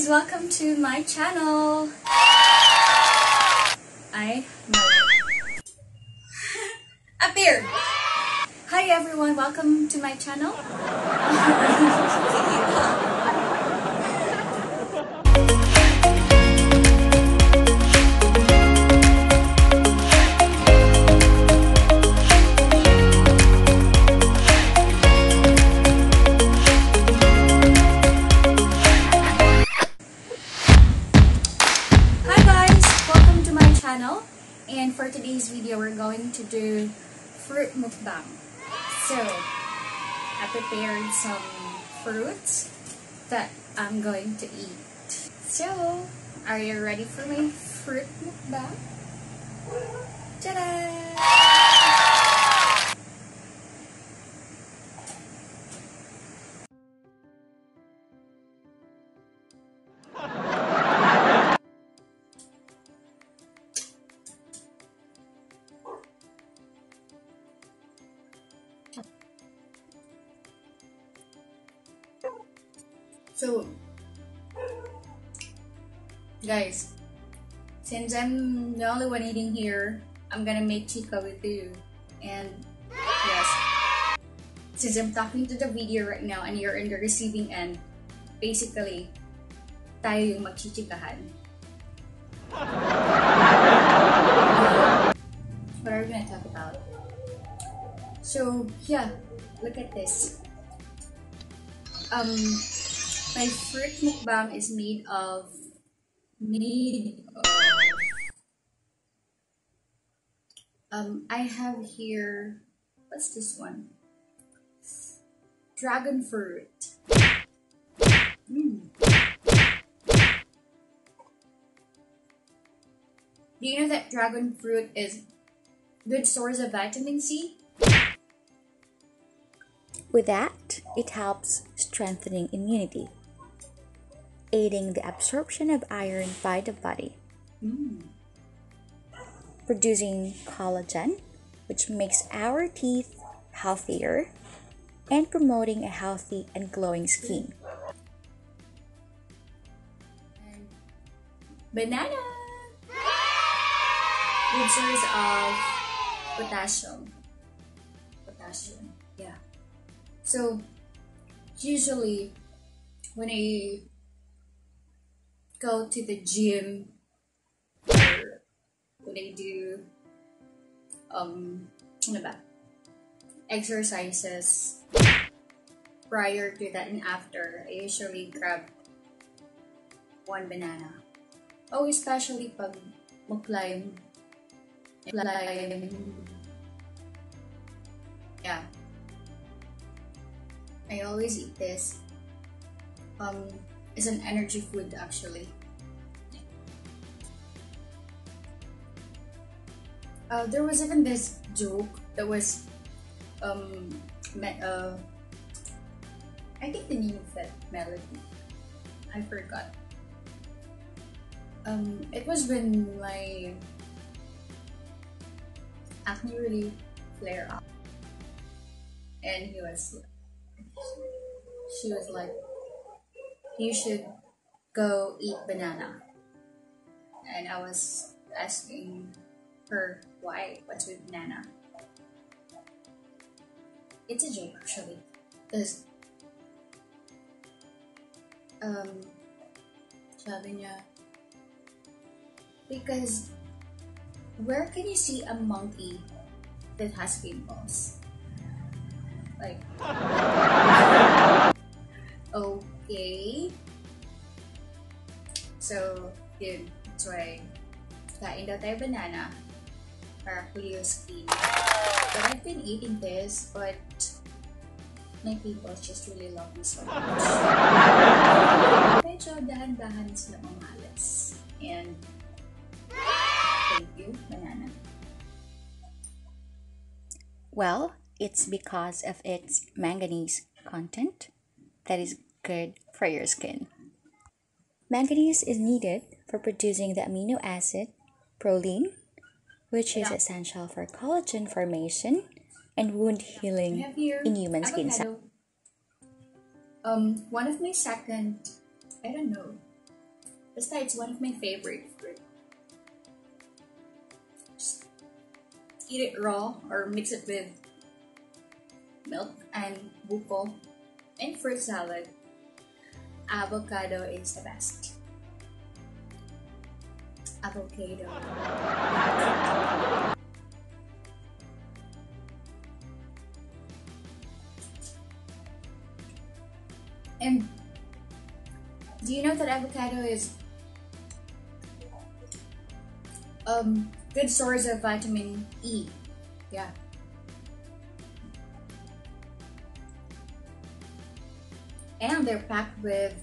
guys, welcome to my channel. I appeared. Hi everyone, welcome to my channel. And for today's video, we're going to do fruit mukbang. So, I prepared some fruits that I'm going to eat. So, are you ready for my fruit mukbang? Ta-da! So, guys, since I'm the only one eating here, I'm gonna make chica with you. And yes, since I'm talking to the video right now and you're in the receiving end, basically, tayo yung magchichikahan. What are we gonna talk about? So, yeah, look at this. My fruit mukbang is made of I have here, what's this one? Dragon fruit. Do you know that dragon fruit is good source of vitamin C? With that, it helps strengthening immunity, aiding the absorption of iron by the body, producing collagen, which makes our teeth healthier, and promoting a healthy and glowing skin. And banana! Good source of potassium. Yeah. So, usually, when I go to the gym, or when I do, exercises, prior to that and after, I usually grab one banana. Oh, especially pag mag-climb. Yeah. I always eat this. It's an energy food actually. There was even this joke that was I think the name of that melody, I forgot. It was when my acne really flare up, and she was like, you should go eat banana. And I was asking her why, what's with banana? It's a joke actually. Because sabi niya, because where can you see a monkey that has pimples? Like, okay. So, yun. That's why kain daw tayo banana para clear skin. But I've been eating this, but my pimples just really love me so much. Medyo dahan-dahan sila mamalas. And thank you, banana. Well, it's because of its manganese content that is good for your skin. Manganese is needed for producing the amino acid proline, which is essential for collagen formation and wound healing in human skin cells. One of my second, I don't know, Basta, it's one of my favorite fruit. Just eat it raw or mix it with milk and buko and fruit salad. Avocado is the best. Avocado. And do you know that avocado is good source of vitamin E? Yeah. And they're packed with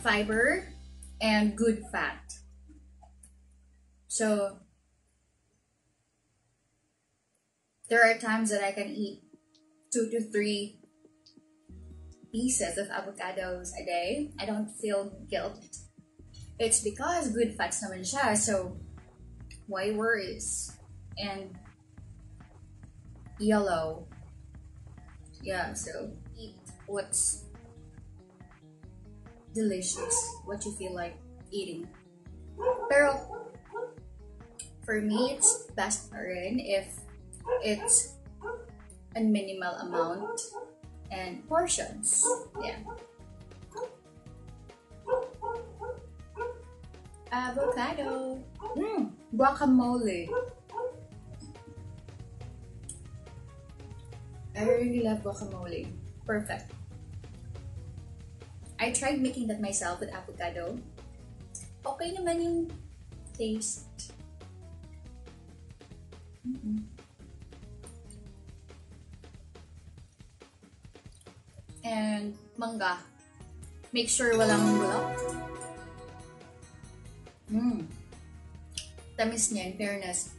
fiber and good fat. So there are times that I can eat 2 to 3 pieces of avocados a day. I don't feel guilt. It's because good fats naman siya, so why worries? And yellow. Yeah, so eat what's delicious, what you feel like eating. Pero for me, it's best pa rin if it's a minimal amount and portions. Yeah. Avocado. Guacamole. I really love guacamole. Perfect. I tried making that myself with avocado. Okay naman yung taste. And mangga. Make sure walang bulok. Tamis niya, in fairness.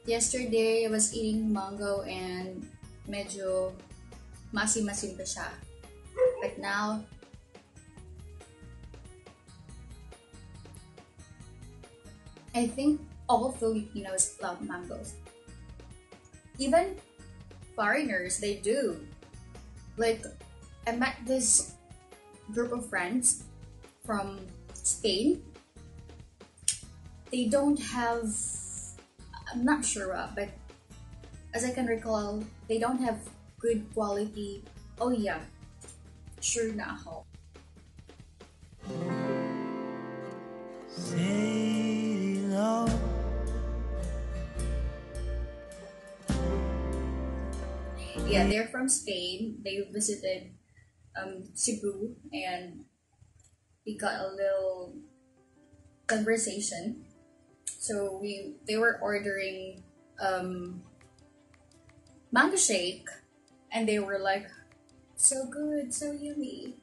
Yesterday, I was eating mango and medyo masim-masim pa siya. But now, I think all Filipinos love mangoes. Even foreigners, they do. Like, I met this group of friends from Spain. They don't have, I'm not sure what, but as I can recall, they don't have good quality. Oh yeah, sure na ako. Yeah, they're from Spain. They visited Cebu, and we got a little conversation. So they were ordering mango shake, and they were like, so good, so yummy.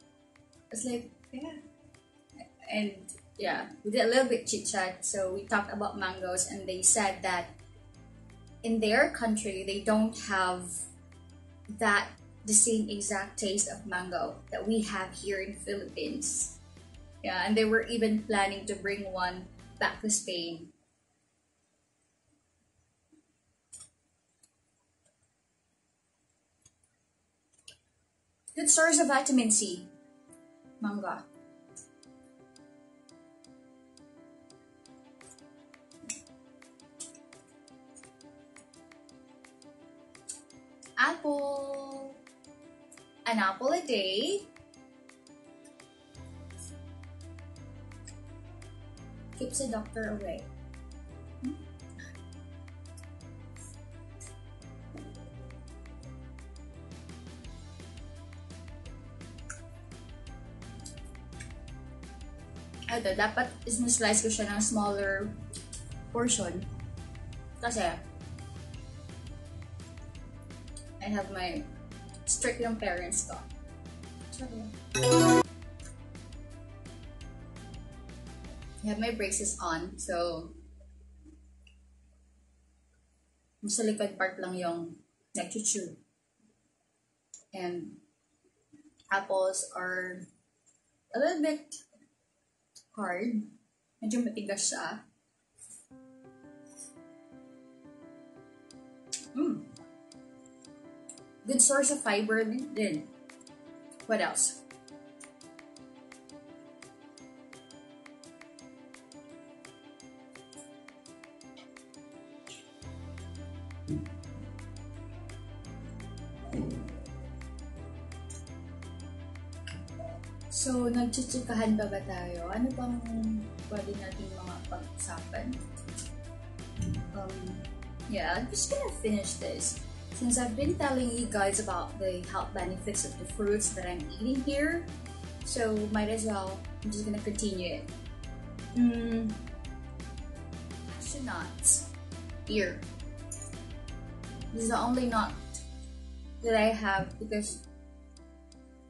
It's like, yeah. And yeah, we did a little bit chit chat. So we talked about mangoes, and they said that in their country they don't have the same exact taste of mango that we have here in the Philippines. Yeah, and they were even planning to bring one back to Spain. Good source of vitamin C, manga. Apple. An apple a day keeps the doctor away. Ito, dapat is-slice ko siya ng smaller portion. Kasi I have my strict yung parents ko. I have my braces on, so sa likod part lang yung nag-chew. And apples are a little bit hard. Medyo matigas siya. Good source of fiber din. What else? So, nagchichikahan ba tayo? Ano bang pwede natin mga pag-usapan? Yeah, I'm just gonna finish this. Since I've been telling you guys about the health benefits of the fruits that I'm eating here, so might as well, I'm just gonna continue it. Cashew nuts. Here. This is the only nut that I have because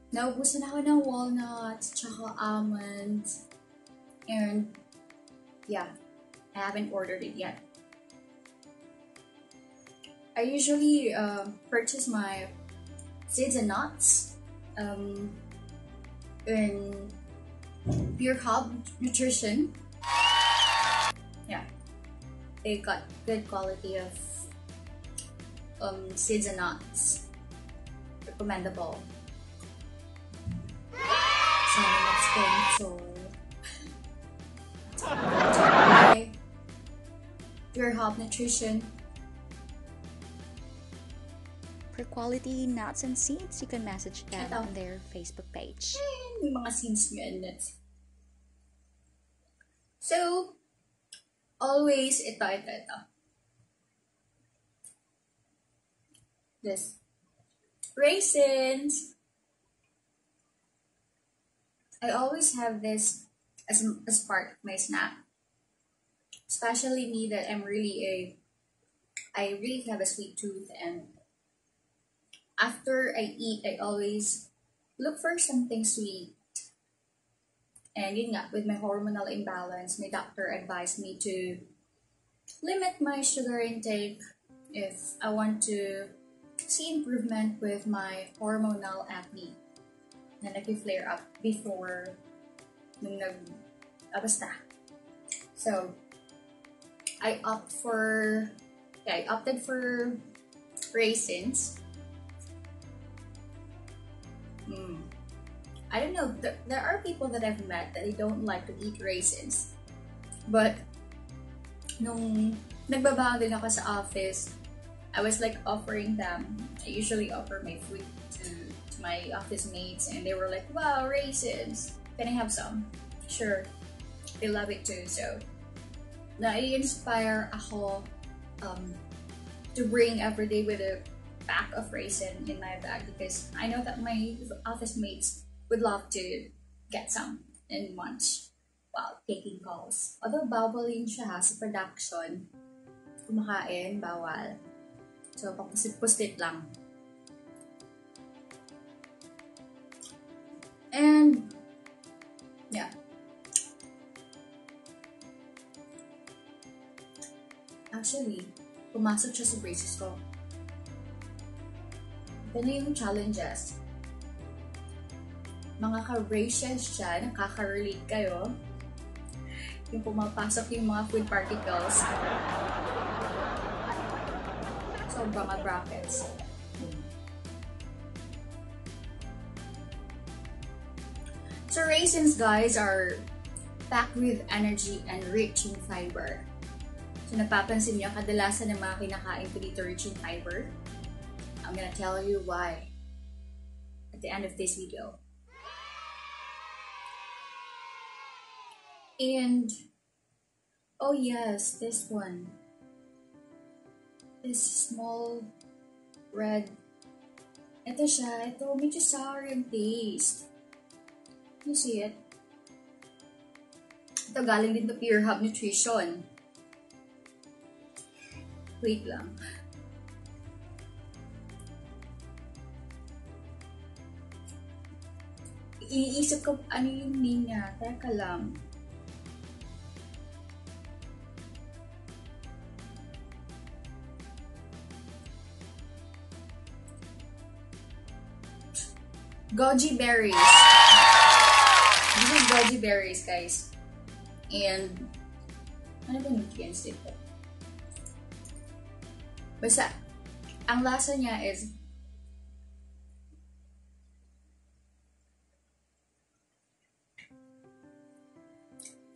naubusan ako ng walnuts, tsaka almonds, and yeah, I haven't ordered it yet. I usually purchase my seeds and nuts in Pure Hub Nutrition. Yeah, they got good quality of seeds and nuts. Recommendable. So let's go to Pure Hub Nutrition. For quality nuts and seeds, you can message them on their Facebook page. May mga seeds nyo and nuts. So, always ito. This. Raisins. I always have this as part of my snack. Especially me that I really have a sweet tooth, and after I eat, I always look for something sweet. And yun nga, with my hormonal imbalance, my doctor advised me to limit my sugar intake if I want to see improvement with my hormonal acne na nag-flare up before nung basta. So, I opted for raisins. I don't know, there are people that I've met that they don't like to eat raisins. But, nung nagbabago din ako sa office, I was like offering them. I usually offer my food to my office mates, and they were like, wow, raisins, can I have some? Sure, they love it too. So, na-inspire ako to bring every day with a pack of raisin in my bag because I know that my office mates would love to get some and munch while taking calls. Although bawal yun siya sa production, kumakain, bawal. So, papusit-pusit lang. And, yeah. Actually, pumasok siya sa braces ko. Ito na yung challenges. Mga ka-braces siya, nakaka-relate kayo. Yung pumapasok yung mga food particles. Sobrang mga brackets. So raisins, guys, are packed with energy and rich in fiber. So napapansin niyo, kadalasan ng mga kinakain ko dito rich in fiber. I'm gonna tell you why at the end of this video. And, oh yes, this one. This small red. Ito siya, ito medyo sour yung taste. You see it? Ito galing din to Pure Hub Nutrition. Wait lang. Iniisip ko ano yung name niya. Teka lang. Goji berries. This is goji berries, guys. And, ano ba nutrients dito? Basta, ang lasa niya is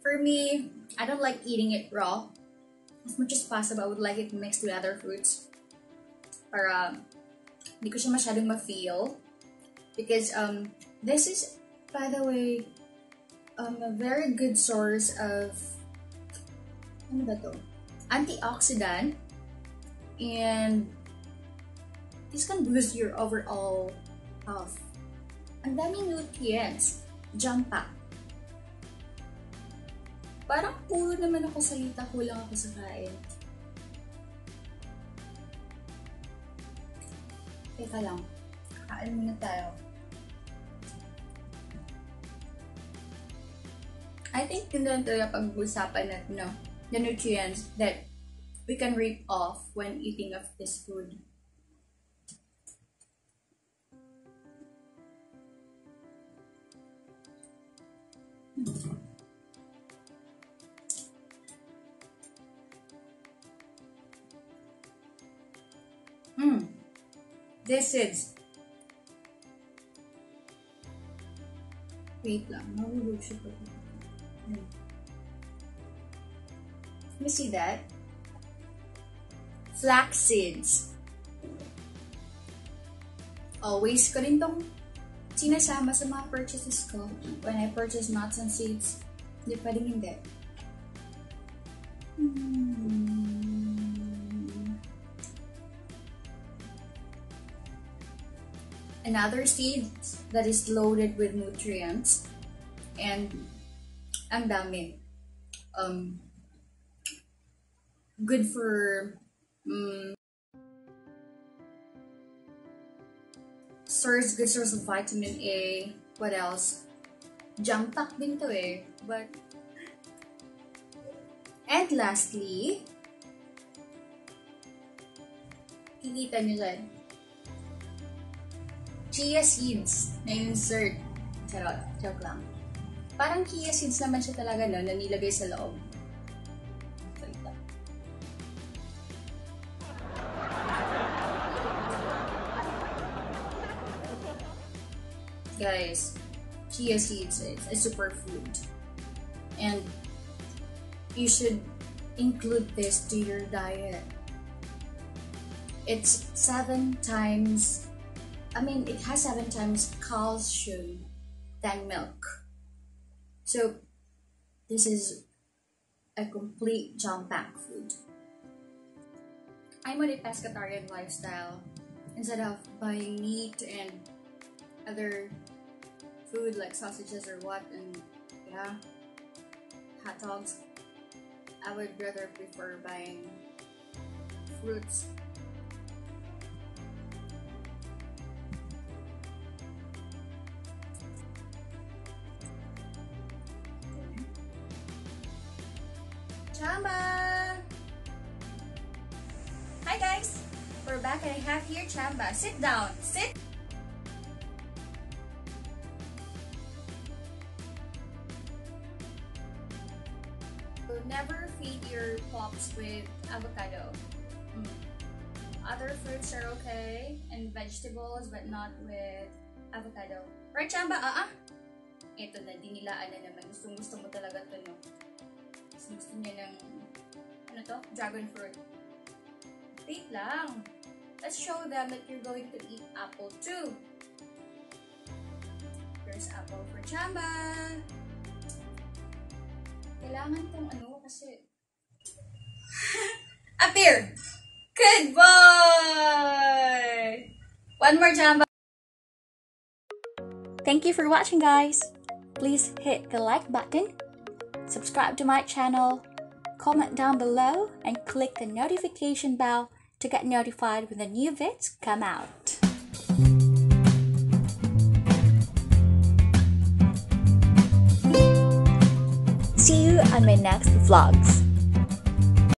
for me, I don't like eating it raw. As much as possible, I would like it mixed with other fruits. Para, hindi ko siya masyadong ma-feel. Because, this is By the way, a very good source of ano ba to? Antioxidant, and this can boost your overall health. Ang daming nutrients, jam pack. Parang puro naman ako salita, kulang ako sa kain. Teka lang, kain muna tayo. I think yun lang talaga pag-usapan natin, no? The nutrients that we can reap off when eating of this food. This is... Wait lang, mahulog siya pa. Let me see that. Flax seeds. Always ko rin tong sinasama sa mga purchases ko. When I purchase nuts and seeds, hindi pwedeng hindi. Another seed that is loaded with nutrients, and ang dami. Good for good source of vitamin A. What else? Jam pack din to eh. And lastly, kikita nyo dyan, chia seeds na insert. Charot, joke lang. Parang chia seeds naman siya talaga, no, na nilagay sa loob. Guys, chia seeds is a superfood, and you should include this to your diet. It's 7 times, it has 7 times calcium than milk. So this is a complete jam-packed food. I'm on a pescatarian lifestyle. Instead of buying meat and other food like sausages or what, and yeah, hot dogs, I would rather prefer buying fruits. Chamba! Hi guys! We're back and I have here Chamba. Sit down! Sit! Never feed your pups with avocado. Other fruits are okay and vegetables, but not with avocado. Right, Chamba? Ito na, dinilaan na naman. Gusto mo talaga ito, no? Gusto niya ng, dragon fruit. Wait lang. Let's show them that you're going to eat apple too. There's apple for Chamba. Kailangan tong kasi... Appear! Good boy! One more, Chamba! Thank you for watching, guys. Please hit the like button, subscribe to my channel, comment down below, and click the notification bell to get notified when the new vids come out. See you on my next vlogs.